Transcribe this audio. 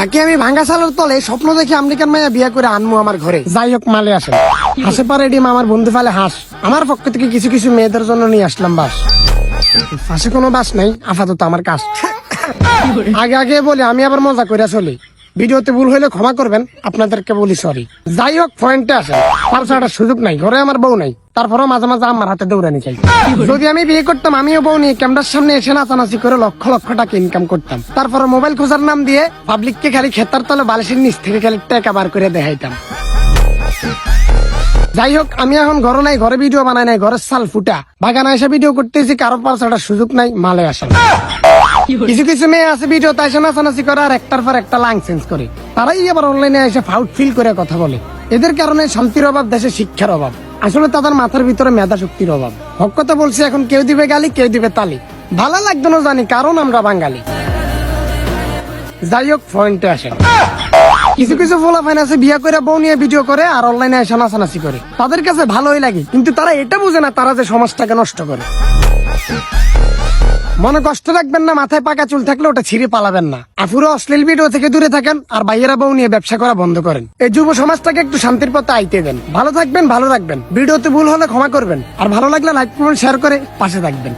থাকি আমি ভাঙ্গা চালের তলে, স্বপ্ন দেখি আমেরিকান মাইয়া বিয়ে করে আনমু আমার ঘরে। যাই হোক, মালে আসেন। হাসে পারে ডিম আমার বন্ধু ফালে হাঁস। আমার পক্ষ থেকে কিছু কিছু মেয়েদের জন্য নিয়ে আসলাম বাস। পাশে কোনো বাস নাই, আপাতত আমার কাজ। আগে আগে বলি, আমি আবার মজা করে চলি। ভিডিওতে ভুল হইলে ক্ষমা করবেন, আপনাদেরকে বলি সরি। যাই হোক, পয়েন্টে আসেন। পালসাটার সুযোগ নাই, ঘরে আমার বউ নাই, তারপরেও মাঝে মাঝে আমার হাতে দৌড়ানি চাই। যদি আমি বিয়ে করতাম, আমিও বউ নিয়ে ক্যামেরার সামনে এসে নাচানাচি করে লক্ষ লক্ষ টাকা ইনকাম করতাম। তারপরে মোবাইল খোঁজার নাম দিয়ে পাবলিককে খালি খেতার তলে বালিশের নিচ থেকে খালি টাকা বার করে দেখাইতাম। যাই হোক, আমি এখন ঘরে নাই, ঘরে ভিডিও বানাই নাই, ঘরের সাল ফুটা বাগানে এসে ভিডিও করতেছি। কারো পালসাটার সুযোগ নাই, মালে আসেন। কিছু কিছু মেয়ে আছে ভিডিও তাই নাচানাচি করে আর একটার পর একটা লাং চেঞ্জ করে। তারাই আবার অনলাইনে এসে ফাউট ফিল করে কথা বলে। এদের কারণে শান্তির অভাব, দেশে শিক্ষার অভাব। আসলে তাদের মাথার ভিতরে মেধা শক্তির অভাব। হক কথা বলছি, এখন কেউ দিবে গালি, কেউ দিবে তালি। ভালো লাগতো না জানি, কারণ আমরা বাঙালি। যাই হোক, পয়েন্টে আসেন। কিছু কিছু ফোলাফাইন আছে বিয়ে করে বউ নিয়ে ভিডিও করে আর অনলাইনে এসে নাচানাচি করে। তাদের কাছে ভালোই লাগে, কিন্তু তারা এটা বুঝে না তারা যে সমাজটাকে নষ্ট করে। মনে কষ্ট রাখবেন না, মাথায় পাকা চুল থাকলে ওটা ছিঁড়ে পালাবেন না। আফুরো অশ্লীল ভিডিও থেকে দূরে থাকেন আর ভাইয়েরা বউ নিয়ে ব্যবসা করা বন্ধ করেন। এই যুব সমাজটাকে একটু শান্তির পথে আইতে দেন। ভালো থাকবেন, ভালো রাখবেন। ভিডিওতে ভুল হলে ক্ষমা করবেন, আর ভালো লাগলে লাইক করবেন, শেয়ার করে পাশে থাকবেন।